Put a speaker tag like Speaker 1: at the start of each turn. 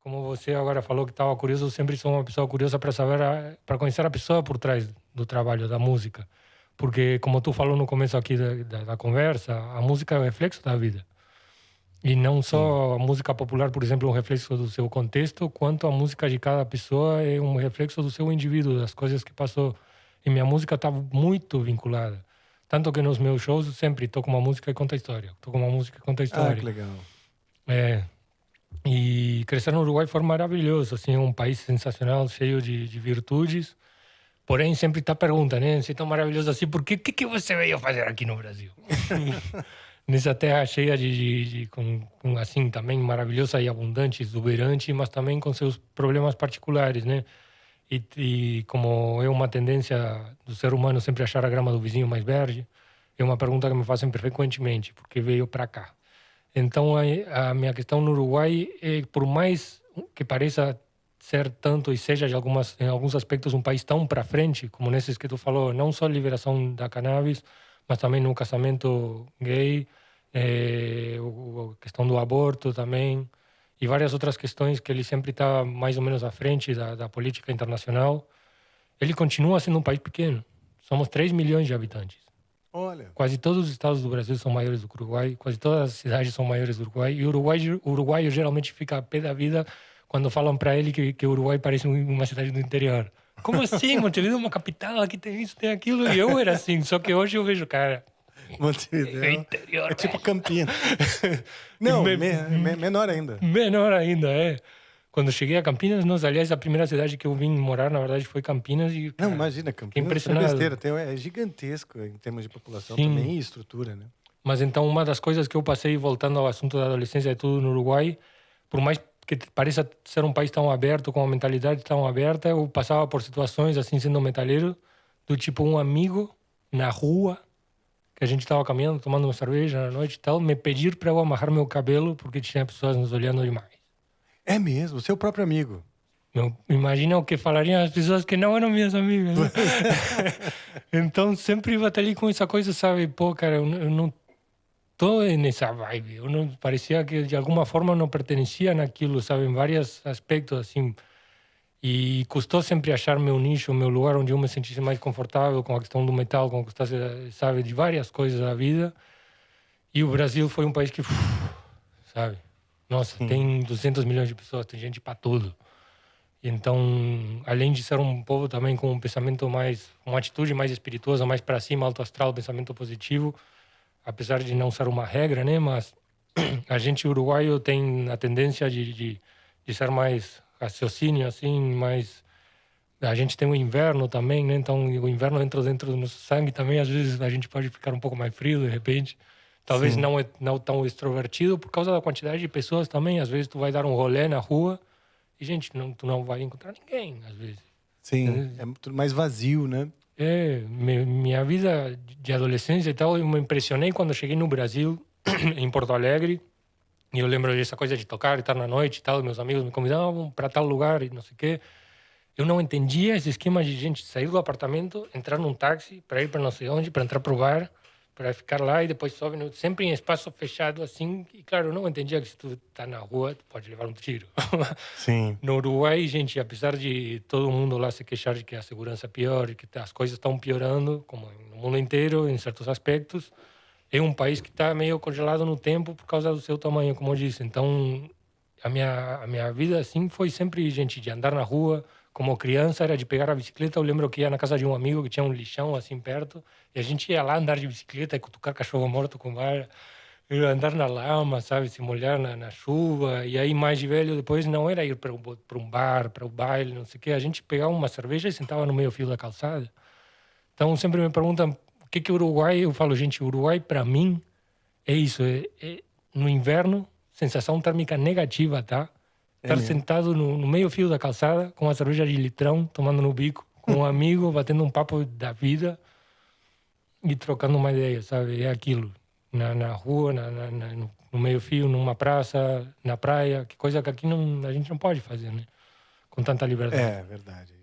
Speaker 1: como você agora falou que estava curioso, eu sempre sou uma pessoa curiosa para saber, para conhecer a pessoa por trás do trabalho, da música. Porque, como tu falou no começo aqui da conversa, a música é o reflexo da vida. E não
Speaker 2: Sim.
Speaker 1: só a música popular, por exemplo, é um reflexo do seu contexto, quanto a música de cada pessoa é um reflexo do seu indivíduo, das coisas que passou. E minha música está muito vinculada. Tanto que nos meus shows eu sempre toco uma música e conta a história. Toco uma música e conta a
Speaker 2: Ah, que
Speaker 1: história.
Speaker 2: legal.
Speaker 1: É, e crescer no Uruguai foi maravilhoso, assim, é um país sensacional, cheio de virtudes. Porém, sempre está a pergunta, né? Se é tão maravilhoso assim, por que você veio fazer aqui no Brasil? Nessa terra cheia com, assim, também maravilhosa e abundante, exuberante, mas também com seus problemas particulares, né? E como é uma tendência do ser humano sempre achar a grama do vizinho mais verde, é uma pergunta que me fazem frequentemente, por que veio para cá? Então, a minha questão no Uruguai é, por mais que pareça ser tanto e seja em alguns aspectos um país tão para frente, como nesses que tu falou, não só a liberação da cannabis, mas também no casamento gay, a questão do aborto também, e várias outras questões que ele sempre está mais ou menos à frente da política internacional. Ele continua sendo um país pequeno. Somos 3 milhões de habitantes.
Speaker 2: Olha.
Speaker 1: Quase todos os estados do Brasil são maiores do que o Uruguai, quase todas as cidades são maiores do Uruguai, e o uruguaio geralmente fica a pé da vida quando falam para ele que o Uruguai parece uma cidade do interior. Como assim? Montevideo é uma capital, aqui tem isso, tem aquilo, e eu era assim, só que hoje eu vejo, cara, é
Speaker 2: Montevidéu
Speaker 1: interior,
Speaker 2: é tipo
Speaker 1: velho.
Speaker 2: Campinas. Não, menor ainda.
Speaker 1: Menor ainda, é. Quando cheguei a Campinas, nós, aliás, a primeira cidade que eu vim morar, na verdade, foi Campinas e,
Speaker 2: Não,
Speaker 1: cara,
Speaker 2: imagina,
Speaker 1: fiquei
Speaker 2: Campinas é
Speaker 1: impressionado.
Speaker 2: besteira. É gigantesco em termos de população
Speaker 1: Sim.
Speaker 2: também e estrutura, né?
Speaker 1: Mas então uma das coisas que eu passei, voltando ao assunto da adolescência e tudo no Uruguai, por mais que pareça ser um país tão aberto, com uma mentalidade tão aberta, eu passava por situações assim, sendo metaleiro, do tipo um amigo na rua, que a gente estava caminhando, tomando uma cerveja na noite e tal, me pedir para eu amarrar meu cabelo porque tinha pessoas nos olhando demais.
Speaker 2: É mesmo, seu próprio amigo.
Speaker 1: Imagina o que falariam as pessoas que não eram minhas amigas, né?
Speaker 2: Pois é.
Speaker 1: Então sempre iba até ali com essa coisa, sabe? Pô, cara, eu não tô nessa vibe. Eu não parecia que de alguma forma eu não pertencia naquilo, sabe, em vários aspectos assim. E custou sempre achar meu nicho, meu lugar onde eu me sentisse mais confortável com a questão do metal, com a questão, sabe, de várias coisas da vida. E o Brasil foi um país que, sabe, nossa,
Speaker 2: Sim.
Speaker 1: tem 200 milhões de pessoas, tem gente para tudo. Então, além de ser um povo também com um pensamento mais, uma atitude mais espirituosa, mais para cima, alto astral, pensamento positivo, apesar de não ser uma regra, né? Mas a gente uruguaio tem a tendência de ser mais raciocínio, assim, mais... A gente tem o inverno também, né? Então o inverno entra dentro do nosso sangue também. Às vezes a gente pode ficar um pouco mais frio, de repente. Talvez
Speaker 2: Sim.
Speaker 1: não tão extrovertido por causa da quantidade de pessoas também. Às vezes tu vai dar um rolê na rua e, gente, tu não vai encontrar ninguém, às vezes.
Speaker 2: Sim.
Speaker 1: Entendeu?
Speaker 2: É muito mais vazio, né?
Speaker 1: Minha vida de adolescência e tal, eu me impressionei quando cheguei no Brasil, em Porto Alegre. E eu lembro dessa coisa de tocar, estar na noite e tal. Meus amigos me convidavam para tal lugar e não sei o quê. Eu não entendia esse esquema de gente sair do apartamento, entrar num táxi para ir para não sei onde, para entrar pro bar, para ficar lá e depois sobe, sempre em espaço fechado assim. E claro, eu não entendia que se tu tá na rua, tu pode levar um tiro.
Speaker 2: Sim.
Speaker 1: No Uruguai, gente, apesar de todo mundo lá se queixar de que a segurança é pior e que as coisas estão piorando, como no mundo inteiro, em certos aspectos, é um país que está meio congelado no tempo por causa do seu tamanho, como eu disse. Então, a minha vida, assim, foi sempre, gente, de andar na rua. Como criança, era de pegar a bicicleta. Eu lembro que ia na casa de um amigo que tinha um lixão, assim, perto. E a gente ia lá andar de bicicleta e cutucar cachorro morto com vara. Andar na lama, sabe? Se molhar na chuva. E aí, mais de velho, depois não era ir para um bar, para o baile, não sei o quê. A gente pegava uma cerveja e sentava no meio fio da calçada. Então, sempre me perguntam o que é o Uruguai. Eu falo, gente, o Uruguai, para mim, é isso. No inverno, sensação térmica negativa, tá?
Speaker 2: É
Speaker 1: Estar
Speaker 2: mesmo.
Speaker 1: sentado no meio fio da calçada, com uma cerveja de litrão, tomando no bico, com um amigo, batendo um papo da vida e trocando uma ideia, sabe? É aquilo. Na rua, no meio fio, numa praça, na praia, que coisa que aqui não, a gente não pode fazer, né? Com tanta liberdade.
Speaker 2: É verdade.